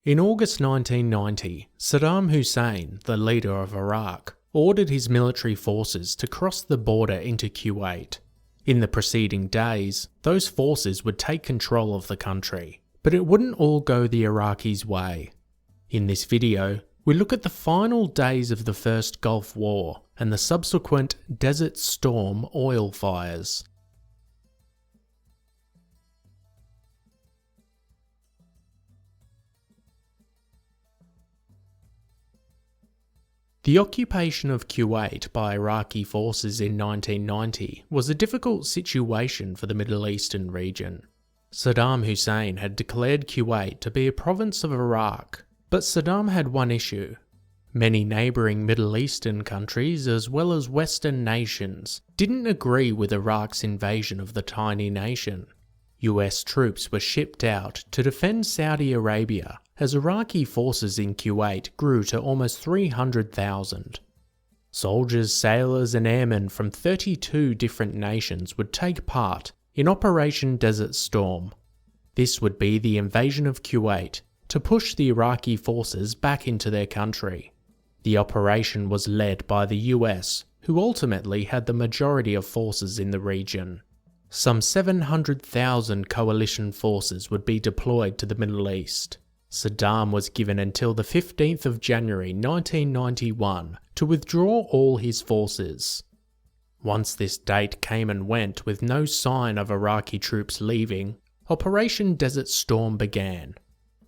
In August 1990, Saddam Hussein, the leader of Iraq, ordered his military forces to cross the border into Kuwait. In the preceding days, those forces would take control of the country, but it wouldn't all go the Iraqis' way. In this video, we look at the final days of the First Gulf War and the subsequent Desert Storm oil fires. The occupation of Kuwait by Iraqi forces in 1990 was a difficult situation for the Middle Eastern region. Saddam Hussein had declared Kuwait to be a province of Iraq, but Saddam had one issue. Many neighbouring Middle Eastern countries, as well as Western nations, didn't agree with Iraq's invasion of the tiny nation. US troops were shipped out to defend Saudi Arabia as Iraqi forces in Kuwait grew to almost 300,000. Soldiers, sailors and airmen from 32 different nations would take part in Operation Desert Storm. This would be the invasion of Kuwait to push the Iraqi forces back into their country. The operation was led by the US, who ultimately had the majority of forces in the region. Some 700,000 coalition forces would be deployed to the Middle East. Saddam was given until the 15th of January 1991 to withdraw all his forces. Once this date came and went with no sign of Iraqi troops leaving, Operation Desert Storm began.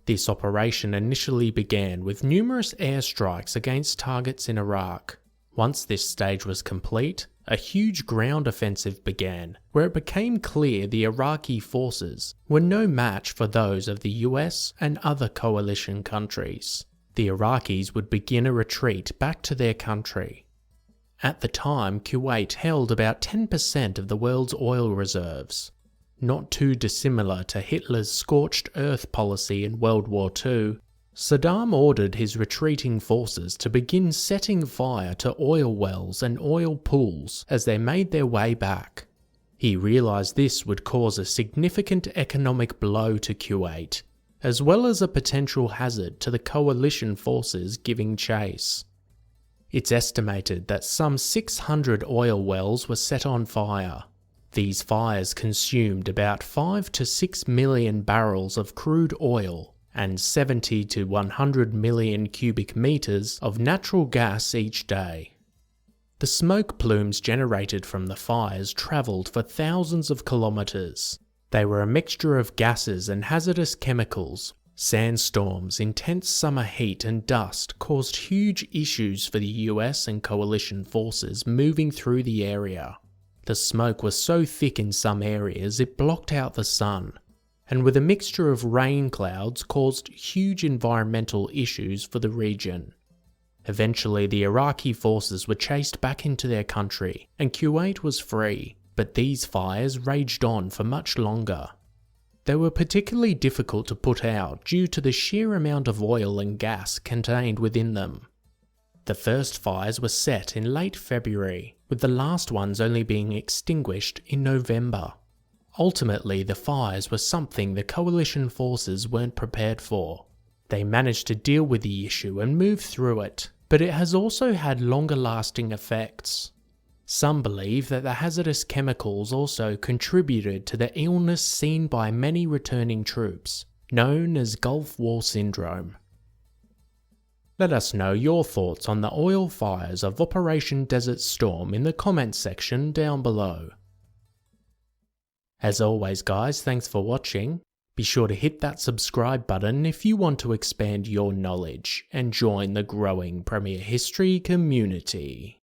This operation initially began with numerous airstrikes against targets in Iraq. Once this stage was complete, a huge ground offensive began, where it became clear the Iraqi forces were no match for those of the US and other coalition countries. The Iraqis would begin a retreat back to their country. At the time, Kuwait held about 10% of the world's oil reserves. Not too dissimilar to Hitler's scorched earth policy in World War II, Saddam ordered his retreating forces to begin setting fire to oil wells and oil pools as they made their way back. He realised this would cause a significant economic blow to Kuwait, as well as a potential hazard to the coalition forces giving chase. It's estimated that some 600 oil wells were set on fire. These fires consumed about 5 to 6 million barrels of crude oil and 70 to 100 million cubic meters of natural gas each day. The smoke plumes generated from the fires travelled for thousands of kilometres. They were a mixture of gases and hazardous chemicals. Sandstorms, intense summer heat and dust caused huge issues for the US and coalition forces moving through the area. The smoke was so thick in some areas it blocked out the sun, and with a mixture of rain clouds caused huge environmental issues for the region. Eventually the Iraqi forces were chased back into their country and Kuwait was free, but these fires raged on for much longer. They were particularly difficult to put out due to the sheer amount of oil and gas contained within them. The first fires were set in late February, with the last ones only being extinguished in November. Ultimately, the fires were something the coalition forces weren't prepared for. They managed to deal with the issue and move through it, but it has also had longer-lasting effects. Some believe that the hazardous chemicals also contributed to the illness seen by many returning troops, known as Gulf War Syndrome. Let us know your thoughts on the oil fires of Operation Desert Storm in the comments section down below. As always guys, thanks for watching. Be sure to hit that subscribe button if you want to expand your knowledge and join the growing Premier History community.